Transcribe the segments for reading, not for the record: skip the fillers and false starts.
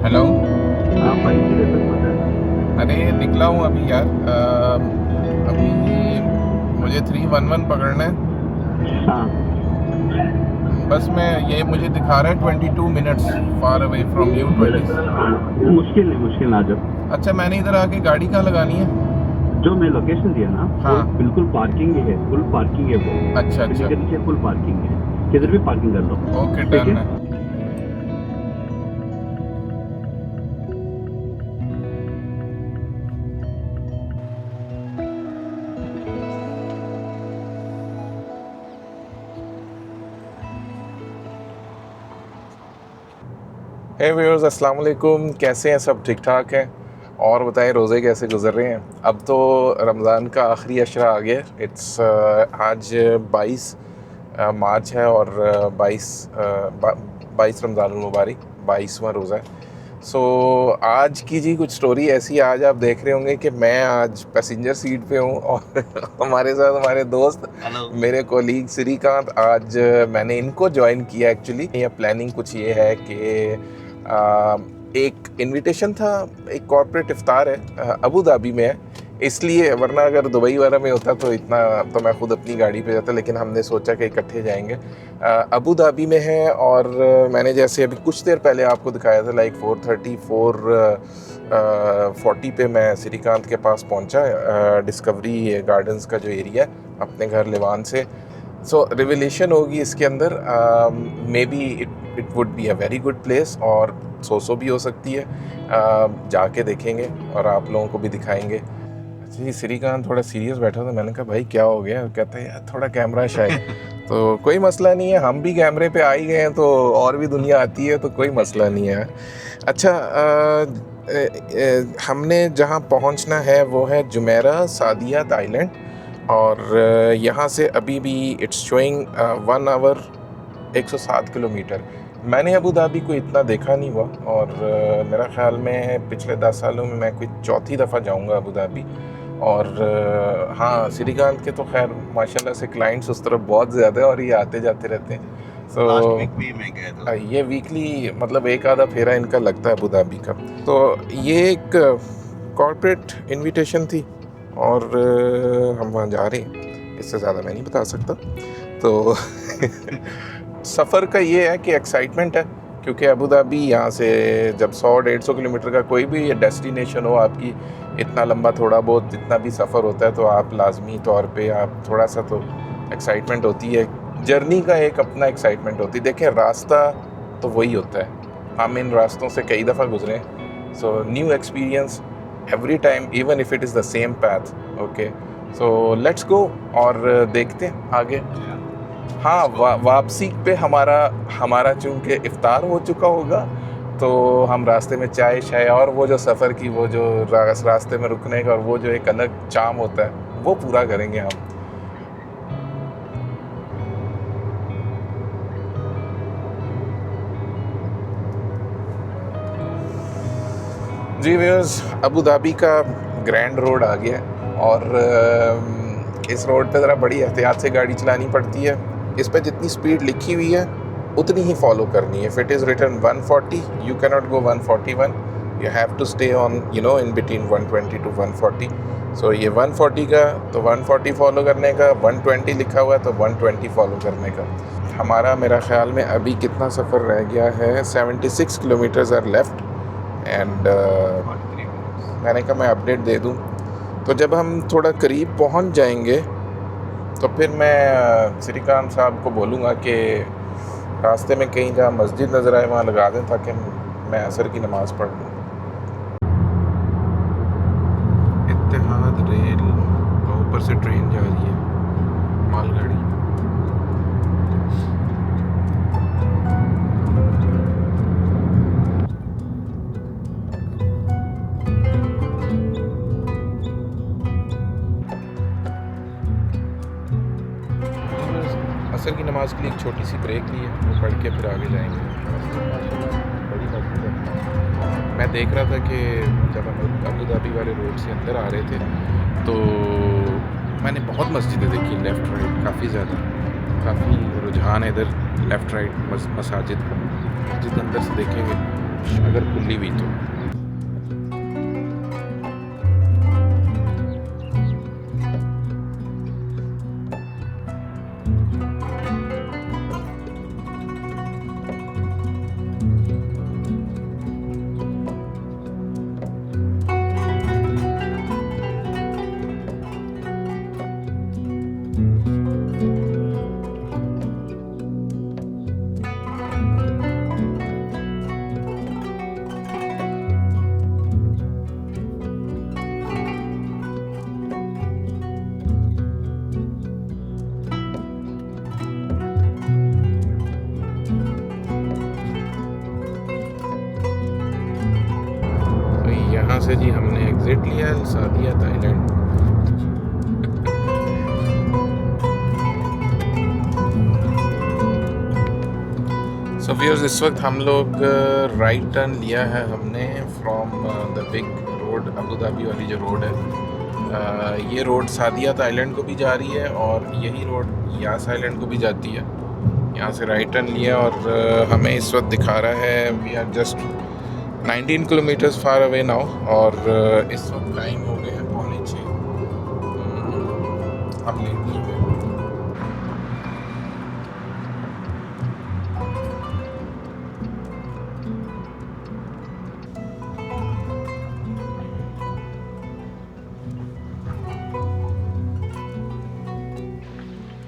Hello. हाँ भाई, किधर तक पहुंचा है? अरे निकला हूँ अभी यार। अभी मुझे 311 पकड़ना है। हाँ। बस मैं ये मुझे दिखा रहा है 22 minutes far away from you 20। मुश्किल नहीं, मुश्किल ना जब अच्छा, मैंने इधर आके गाड़ी कहाँ लगानी है? जो मैं लोकेशन दिया ना, वो हाँ। बिल्कुल पार्किंग ही है, फुल पार्किंग है। वो अच्छा अच्छा। बिल्डिंग के नीचे फुल पार्किंग है। किधर भी पार्किंग कर लो। ओके, ठीक डन है। है। हे व्यूअर्स, अस्सलाम वालेकुम। कैसे हैं सब? ठीक ठाक हैं? और बताएं, रोज़े कैसे गुजर रहे हैं? अब तो रमज़ान का आखिरी अशरा आ गया। इट्स आज 22 मार्च है और 22 रमज़ानुल मुबारक, 22वां रोज़ा है। सो आज की जी कुछ स्टोरी ऐसी। आज आप देख रहे होंगे कि मैं आज पैसेंजर सीट पे हूँ और हमारे साथ हमारे दोस्त, मेरे कोलीग श्रीकांत। आज मैंने इनको ज्वाइन किया। एक्चुअली ये प्लानिंग कुछ ये है कि एक इनविटेशन था, एक कॉर्पोरेट इफ्तार है, अबू धाबी में है इसलिए। वरना अगर दुबई वगैरह में होता तो इतना तो मैं खुद अपनी गाड़ी पे जाता, लेकिन हमने सोचा कि इकट्ठे जाएंगे। अबू धाबी में है और मैंने जैसे अभी कुछ देर पहले आपको दिखाया था, लाइक 4:40 पे मैं श्रीकांत के पास पहुंचा, डिस्कवरी गार्डन्स का जो एरिया है अपने घर लिवान से। सो रिविलेशन होगी इसके अंदर। May be it would be a very good place, और सो भी हो सकती है। जाके देखेंगे और आप लोगों को भी दिखाएंगे। अच्छा जी, श्रीकांत थोड़ा सीरियस बैठा था। मैंने कहा भाई क्या हो गया? कहते हैं यार थोड़ा कैमरा शायद। तो कोई मसला नहीं है, हम भी कैमरे पे आ ही गए हैं तो और भी दुनिया आती है, तो कोई मसला नहीं है। अच्छा, हमने जहाँ पहुँचना है वो है जुमेरा सादियात आइलैंड। और यहाँ से अभी भी इट्स शोइंग 1 आवर 107 किलोमीटर। मैंने अबू धाबी को इतना देखा नहीं हुआ, और मेरा ख्याल में पिछले 10 सालों में मैं कोई चौथी दफ़ा जाऊंगा अबू धाबी। और हाँ, श्रीकांत के तो खैर माशाल्लाह से क्लाइंट्स उस तरफ बहुत ज़्यादा है और ये आते जाते रहते हैं। लास्ट सो वीक भी मैं गया था। ये वीकली मतलब एक आधा फेरा इनका लगता है अबू धाबी का। तो ये एक कॉर्पोरेट इनविटेशन थी और हम वहाँ जा रहे हैं। इससे ज़्यादा मैं नहीं बता सकता। तो सफ़र का ये है कि एक्साइटमेंट है, क्योंकि अबू धाबी यहाँ से जब 100-150 किलोमीटर का कोई भी डेस्टिनेशन हो आपकी, इतना लंबा थोड़ा बहुत जितना भी सफ़र होता है, तो आप लाजमी तौर पे आप थोड़ा सा तो एक्साइटमेंट होती है। जर्नी का एक अपना एक्साइटमेंट होती है। देखें, रास्ता तो वही होता है, हम इन रास्तों से कई दफ़ा गुजरे। So new experience every time, even if it is the same path. Okay, so let's go और देखते हैं आगे। हाँ, वापसी पे हमारा हमारा चूँकि इफ्तार हो चुका होगा, तो हम रास्ते में चाय शाय और वो जो सफ़र की वो जो रास्ते में रुकने का और वो जो एक अलग चार्म होता है वो पूरा करेंगे हम। जी व्यूअर्स, अबू धाबी का ग्रैंड रोड आ गया है और इस रोड पे ज़रा बड़ी एहतियात से गाड़ी चलानी पड़ती है। इस पे जितनी स्पीड लिखी हुई है उतनी ही फॉलो करनी है। If it is written 140, you can not go 141। You have to stay on in between 120 to 140। So ये 140 का तो 140 फॉलो करने का, 120 लिखा हुआ है तो 120 फॉलो करने का। हमारा मेरा ख्याल में अभी कितना सफ़र रह गया है, 76 किलोमीटर्स आर लेफ्ट। एंड मैंने कहा मैं अपडेट दे दूं। तो जब हम थोड़ा करीब पहुंच जाएंगे तो फिर मैं श्रीकांत साहब को बोलूँगा कि रास्ते में कहीं जहाँ मस्जिद नज़र आए वहाँ लगा दें, ताकि मैं असर की नमाज़ पढ़ लूँ। इत्तेहाद रेल ऊपर से ट्रेन जा रही है, मालगाड़ी। असर की नमाज़ के लिए एक छोटी सी ब्रेक ली है, वो पढ़ के फिर आगे जाएंगे। बड़ी मस्जिद है। मैं देख रहा था कि जब हम अबू धाबी वाले रोड से अंदर आ रहे थे तो मैंने बहुत मस्जिदें देखी, लेफ़्ट राइट काफ़ी ज़्यादा, काफ़ी रुझान है इधर लेफ़्ट राइट मसाजिद का। मस्जिद अंदर से देखेंगे काश अगर खुली हुई तो। यहाँ से जी हमने एग्जिट लिया सादिया थाईलैंड। सो व्यूअर्स, इस वक्त हम लोग राइट टर्न लिया है हमने from the big road, Abu Dhabi वाली जो रोड है। ये रोड सादिया थाईलैंड को भी जा रही है और यही रोड यास आइलैंड को भी जाती है। यहाँ से राइट टर्न लिया और हमें इस वक्त दिखा रहा है we are just 19 kilometres far away now. और इस वक्त टाइम हो गया है 5:45। हम लेट नहीं हुए।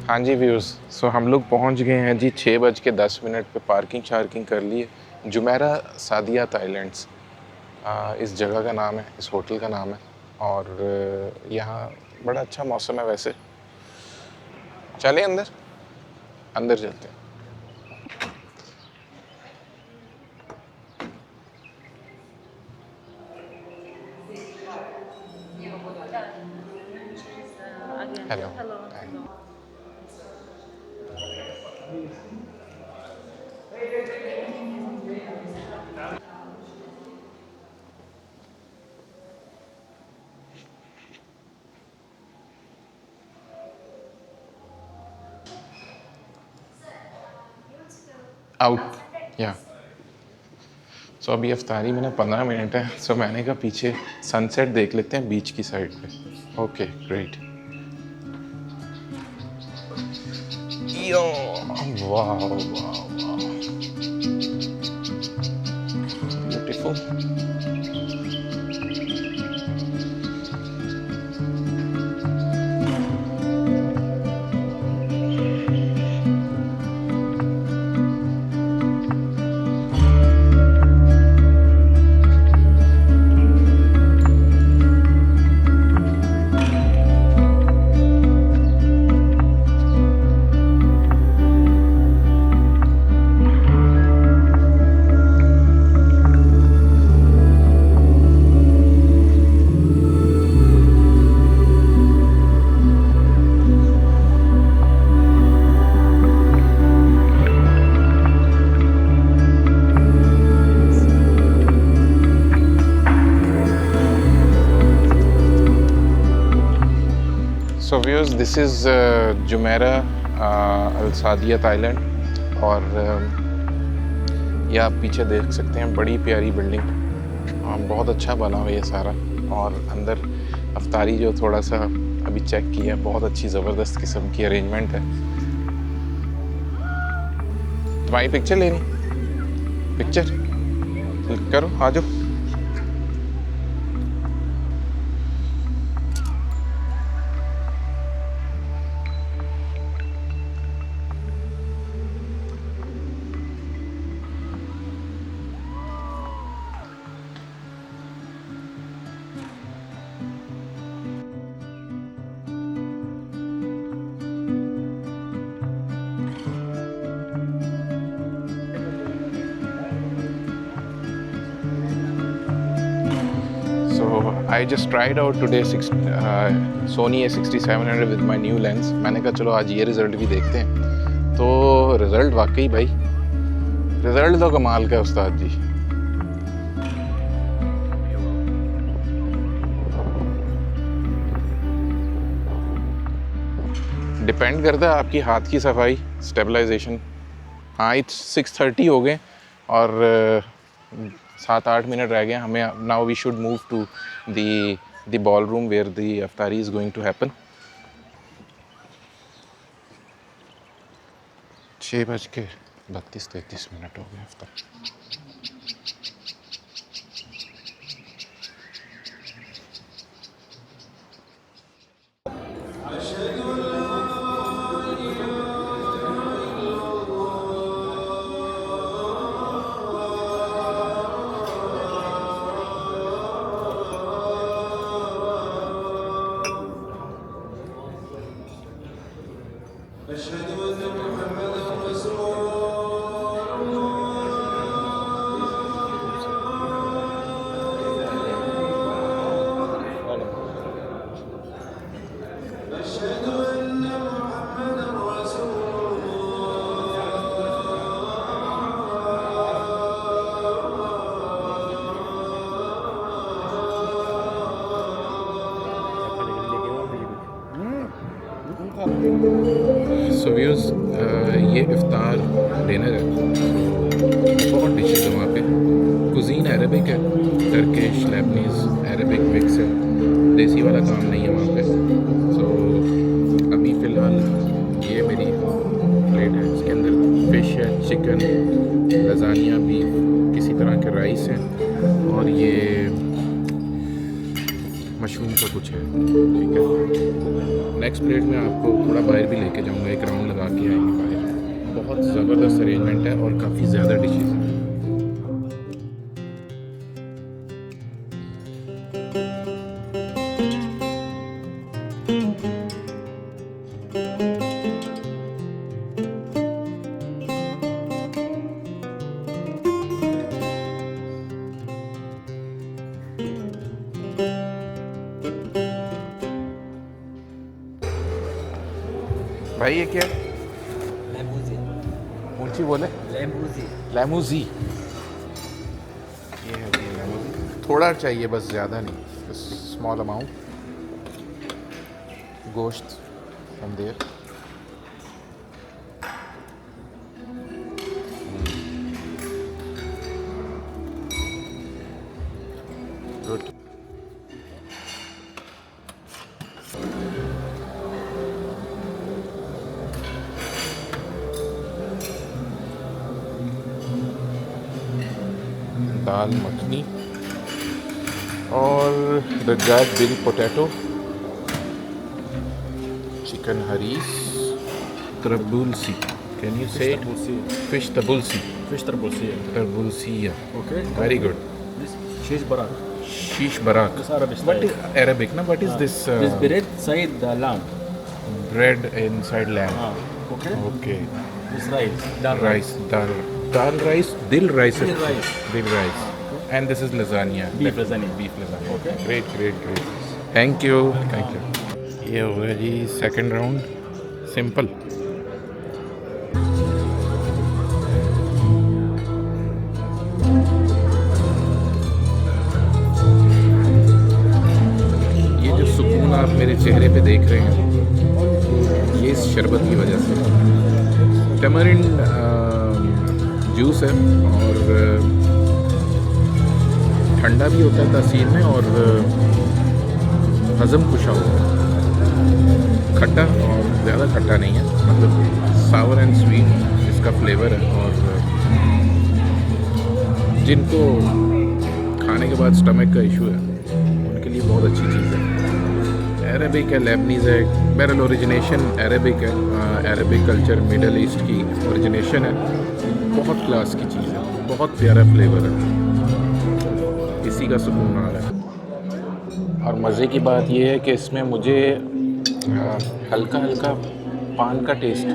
हाँ जी व्यूअर्स, सो हम लोग पहुँच गए हैं जी 6:10 पे। पार्किंग शार्किंग कर ली है। जुमेरा सादिया थाईलैंड्स इस जगह का नाम है, इस होटल का नाम है। और यहाँ बड़ा अच्छा मौसम है वैसे। चलें अंदर, अंदर चलते हैं। हेलो। आउट या सो अभी अफ्तारी में ना 15 मिनट है। सो मैंने कहा पीछे सनसेट देख लेते हैं बीच की साइड पे। Okay great. यो वाह वाह वाह, beautiful. So viewers, this is Jumeirah al Saadiyat Thailand. और ये आप पीछे देख सकते हैं, बड़ी प्यारी बिल्डिंग, बहुत अच्छा बना हुआ ये सारा। और अंदर अफ्तारी जो थोड़ा सा अभी चेक किया, बहुत अच्छी ज़बरदस्त किस्म की अरेंजमेंट है। तुम्हारी पिक्चर लेनी? पिक्चर करो, आ जाओ। I just tried out today Sony A6700 with my new lens। मैंने कहा चलो आज ये रिज़ल्ट भी देखते हैं। तो रिज़ल्ट वाकई भाई, रिज़ल्ट तो कमाल का उस्ताद जी। डिपेंड करता है आपकी हाथ की सफाई, स्टेबलाइजेशन। हाँ, 6:30 हो गए और 7-8 मिनट रह गए हमें. Now we should move to the ballroom where the अफ्तारी इज़ गोइंग टू हैपन. 6:32 हो गए अफ्तार. सो व्यूज़ ये इफ्तार डिनर है. बहुत डिशेज है वहाँ पे. कुजीन अरबिक है, टर्किश, लेबनीज़, अरबिक मिक्स है. देसी वाला काम नहीं है वहाँ पे. सो अभी फ़िलहाल ये मेरी प्लेट है. इसके अंदर फ़िश है, चिकन, लजानिया, बीफ, किसी तरह के राइस हैं और ये मशरूम का कुछ है. ठीक है. नेक्स्ट प्लेट में आपको थोड़ा बाहर भी लेके जाऊंगा. एक राउंड लगा के आएंगे बाहर. बहुत ज़बरदस्त अरेंजमेंट है और काफ़ी ज़्यादा डिशेज़ हैं. भाई ये क्या है? ऊंची बोले लेमूजी. ये है लेमूजी. थोड़ा चाहिए बस, ज़्यादा नहीं. Small amount. गोश्त from there. Good. Dal makhani और रजाक बिल पोटैटो, चिकन हरीस, तरबुलसी. कैन यू से फिश तरबुलसी? Fish tarbusi. तरबुलसिया. Okay. Very good. This shish barak. शीश बराक. This Arabic What style. is Arabic? Na? What is this? This bread side the lamb. Bread inside lamb. Okay. Okay. This rice. Dal Rice, dal rice, dil rice. Dil rice. Dil rice. And this is lasagna. Beef lasagna. Beef lasagna. Okay. Great, great, great. Thank you. Thank you. ये हो गया जी second round. Simple. ये जो सुकून आप मेरे चेहरे पे देख रहे हैं, ये इस शरबत की वजह से. टमरिंड जूस है और ठंडा भी होता है तासीर में और हज़म खुशा होता है. खट्टा और ज़्यादा खट्टा नहीं है, मतलब सावर एंड स्वीट इसका फ्लेवर है. और जिनको खाने के बाद स्टमक का इशू है उनके लिए बहुत अच्छी चीज़ है. अरबिक है, लेबनीज़ है. बहरहाल ओरिजिनेशन अरबिक है. अरबिक कल्चर मिडल ईस्ट की ओरिजिनेशन है. बहुत क्लास की चीज़ है, बहुत प्यारा फ्लेवर है. इसी का सुकून आ रहा है. और मज़े की बात यह है कि इसमें मुझे हल्का हल्का पान का टेस्ट,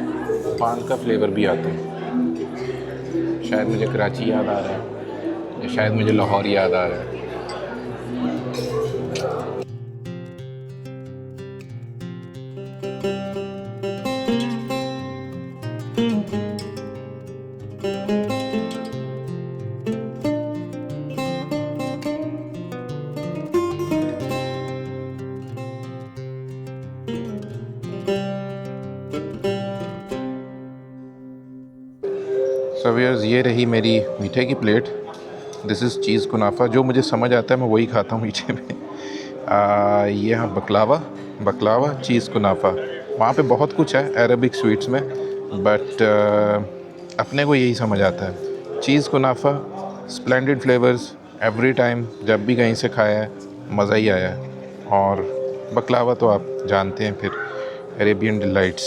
पान का फ्लेवर भी आता है. शायद मुझे कराची याद आ रहा है या शायद मुझे लाहौर याद आ रहा है. सो व्यूअर्स, ये रही मेरी मीठे की प्लेट दिस इज़ चीज़ कुनाफा, जो मुझे समझ आता है मैं वही खाता हूँ मीठे में। ये हाँ बकलावा चीज़ कुनाफा। वहाँ पे बहुत कुछ है अरबिक स्वीट्स में, बट अपने को यही समझ आता है। चीज़ कुनाफा, स्प्लेंडेड फ्लेवर्स, एवरी टाइम जब भी कहीं से खाया है मज़ा ही आया है। और बकलावा तो आप जानते हैं फिर, Arabian delights.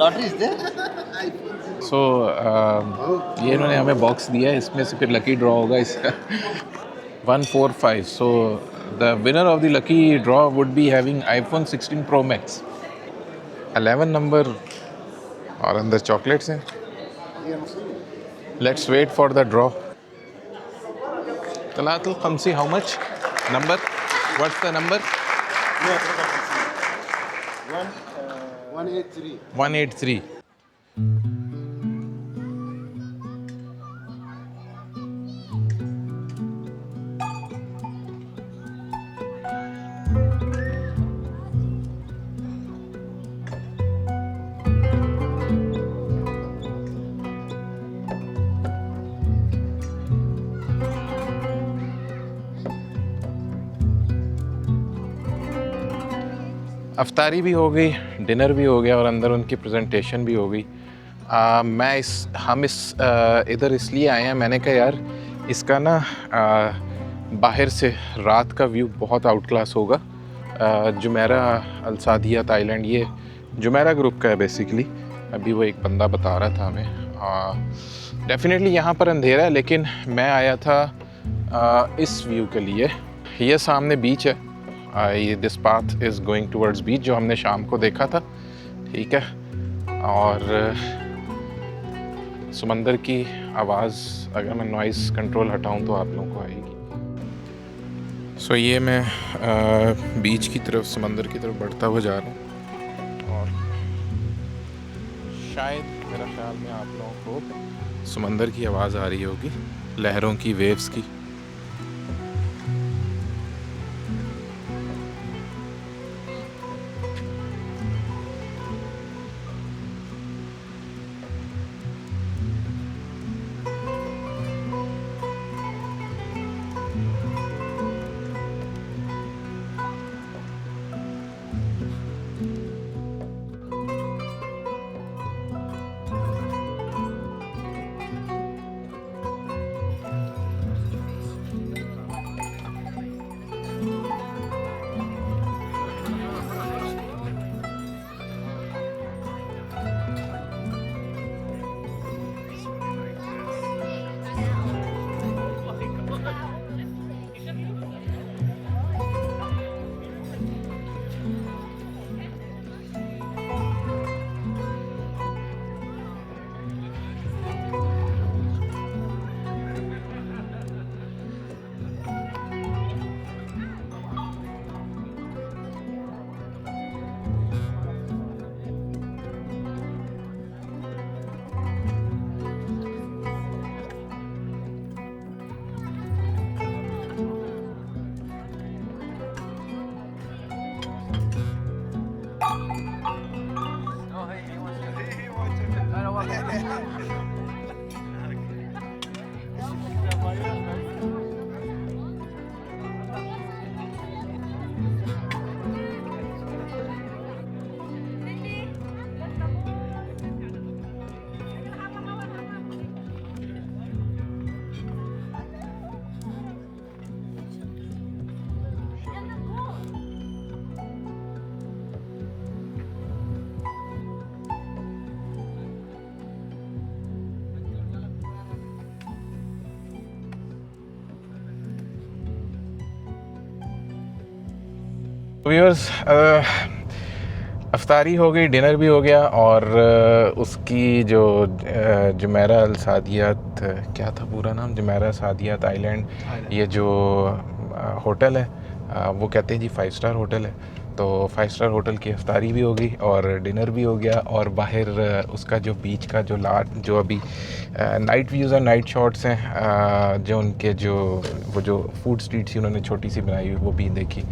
Lottery is there? सो ये इन्होंने हमें बॉक्स दिया है, इसमें से फिर लकी ड्रॉ होगा इसका 145। So the winner of the lucky draw would be having iPhone 16 Pro Max 11 number, और अंदर चॉकलेट्स हैं। Let's wait for the draw. तलातुल खमसी, how much number, what's the number? 183. 183। अफ्तारी भी हो गई, डिनर भी हो गया, और अंदर उनकी प्रेजेंटेशन भी हो गई। हम इधर इसलिए आए हैं, मैंने कहा यार इसका ना बाहर से रात का व्यू बहुत आउट क्लास होगा। जुमेरा अल सादिया थाईलैंड, ये जुमेरा ग्रुप का है बेसिकली। अभी वो एक बंदा बता रहा था हमें। डेफिनेटली यहाँ पर अंधेरा है, लेकिन मैं आया था इस व्यू के लिए। ये सामने बीच है, ये this path is going towards beach, जो हमने शाम को देखा था, ठीक है। और समंदर की आवाज़, अगर मैं नॉइज़ कंट्रोल हटाऊं तो आप लोगों को आएगी। सो ये मैं बीच की तरफ, समंदर की तरफ बढ़ता हुआ जा रहा हूँ, और शायद मेरा ख्याल में आप लोगों को समंदर की आवाज़ आ रही होगी, लहरों की, वेव्स की। व्यूअर्स, अफ्तारी हो गई, डिनर भी हो गया, और उसकी जो जुमेरा अल सादियात, क्या था पूरा नाम, जुमेरा सादियात आइलैंड, ये जो होटल है, वो कहते हैं जी 5 स्टार होटल है। तो 5 स्टार होटल की अफ्तारी भी हो गई और डिनर भी हो गया, और बाहर उसका जो बीच का जो अभी नाइट व्यूज़ और नाइट शॉट्स हैं, जो उनके वो जो फूड स्ट्रीट थी उन्होंने छोटी सी बनाई हुई, वो भी देखी।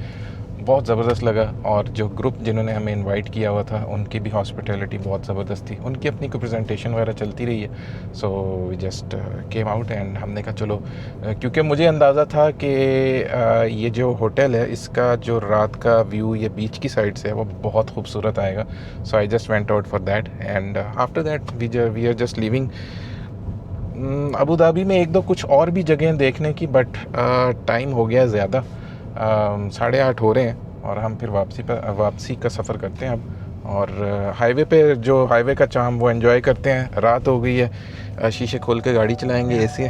बहुत ज़बरदस्त लगा। और जो ग्रुप जिन्होंने हमें इनवाइट किया हुआ था उनकी भी हॉस्पिटैलिटी बहुत ज़बरदस्त थी। उनकी अपनी कोई प्रेजेंटेशन वगैरह चलती रही है। So we just came out and हमने कहा चलो, क्योंकि मुझे अंदाज़ा था कि ये जो होटल है इसका जो रात का व्यू ये बीच की साइड से है वो बहुत खूबसूरत आएगा। So I just went out for that and after that we are just living. Abu Dhabi में एक दो कुछ और भी जगह देखने की, बट टाइम हो गया ज़्यादा, 8:30 हो रहे हैं और हम फिर वापसी का सफ़र करते हैं अब। और हाईवे पे जो हाईवे का चाम वो एंजॉय करते हैं। रात हो गई है, शीशे खोल के गाड़ी चलाएंगे एसी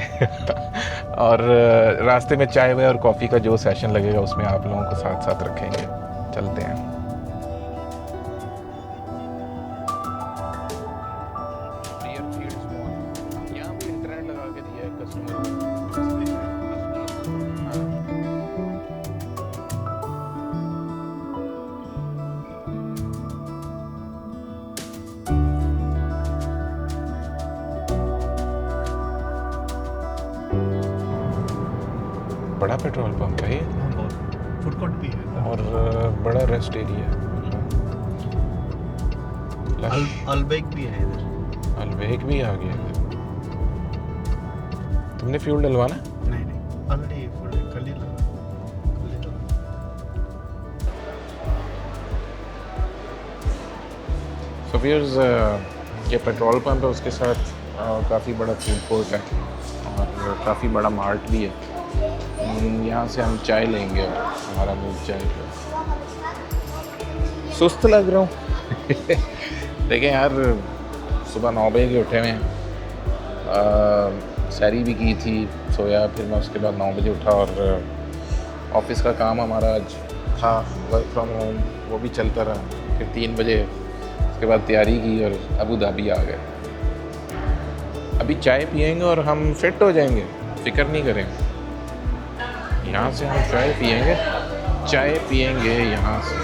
और रास्ते में चाय वाय और कॉफ़ी का जो सेशन लगेगा उसमें आप लोगों को साथ साथ रखेंगे। चलते हैं। बड़ा पेट्रोल पंप है ये फूड कोर्ट भी है और बड़ा रेस्ट एरिया है। अलबेक भी है इधर। अलबेक भी आ गया इधर। तुमने फ्यूल डलवाना? नहीं ऑलरेडी फुल कल ही लगा। सो व्यूअर्स, ये पेट्रोल पंप है, उसके साथ काफ़ी बड़ा फूड कोर्ट है और काफ़ी बड़ा मार्ट भी है। यहाँ से हम चाय लेंगे और हमारा मूड चाय का। सुस्त लग रहा हूँ देखें यार, सुबह 9 बजे के उठे हुए हैं, सैरी भी की थी, सोया, फिर मैं उसके बाद 9 बजे उठा और ऑफिस का काम हमारा आज था, वर्क फ्रॉम होम, वो भी चलता रहा। फिर 3 बजे उसके बाद तैयारी की और अबू धाबी आ गए। अभी चाय पियेंगे और हम फिट हो जाएंगे, फिक्र नहीं करेंगे। यहाँ से हम चाय पियेंगे यहाँ से।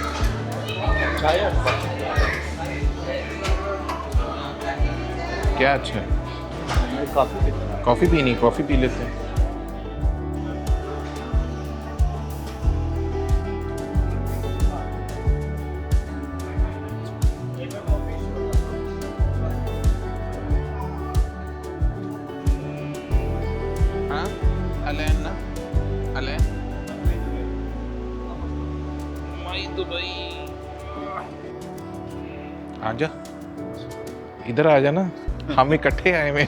क्या अच्छा है? कॉफ़ी पीनी, कॉफ़ी पी लेते हैं। हाँ अलेन ना, अलेन माई दुबई, आजा इधर आ जा ना, हम इकट्ठे आए में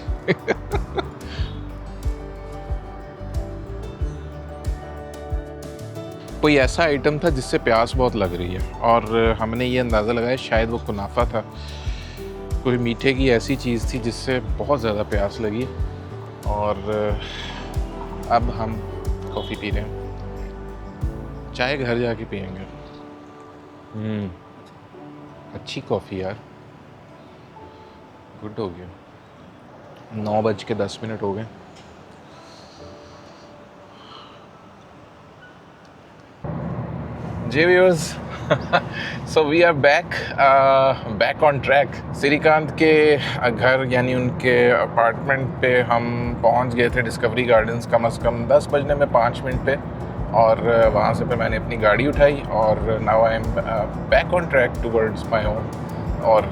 कोई ऐसा आइटम था जिससे प्यास बहुत लग रही है और हमने ये अंदाज़ा लगाया शायद वो कुनाफा था, कोई मीठे की ऐसी चीज़ थी जिससे बहुत ज़्यादा प्यास लगी और अब हम कॉफ़ी पी रहे हैं। चाय घर जाके पियेंगे। अच्छी कॉफ़ी यार, गुड हो गया। 9:10 हो गए। जी viewers, so we are back on track. Shrikant के घर यानी उनके अपार्टमेंट पे हम पहुंच गए थे, डिस्कवरी गार्डन्स, कम से कम 10 बजने में 5 मिनट पे। और वहाँ से फिर मैंने अपनी गाड़ी उठाई और now I am back on track towards my home. और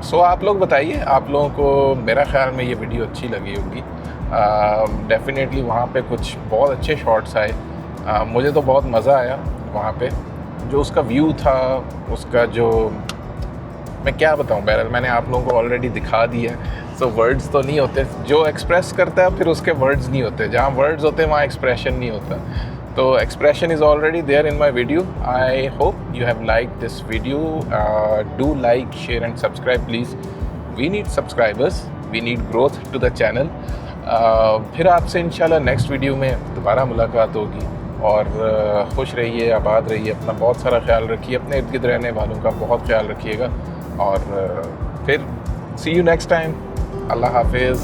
सो आप लोग बताइए, आप लोगों को मेरा ख्याल में ये वीडियो अच्छी लगी होगी। डेफिनेटली वहाँ पे कुछ बहुत अच्छे शॉट्स आए, मुझे तो बहुत मज़ा आया वहाँ पे। जो उसका व्यू था, उसका जो, मैं क्या बताऊँ, बहरहाल मैंने आप लोगों को ऑलरेडी दिखा दिया है। सो वर्ड्स तो नहीं होते, जो एक्सप्रेस करता है फिर उसके वर्ड्स नहीं होते, जहाँ वर्ड्स होते हैं वहाँ एक्सप्रेशन नहीं होता। तो expression is already there in my video. I hope you have like this video. Do like, share and subscribe please. We need subscribers, we need growth to the channel. फिर आपसे इंशाल्लाह next video में दोबारा मुलाकात होगी। और खुश रहिए, आबाद रहिए, अपना बहुत सारा ख्याल रखिए, अपने इर्द गिर्द रहने वालों का बहुत ख्याल रखिएगा। और फिर सी यू नेक्स्ट टाइम। अल्लाह हाफिज़।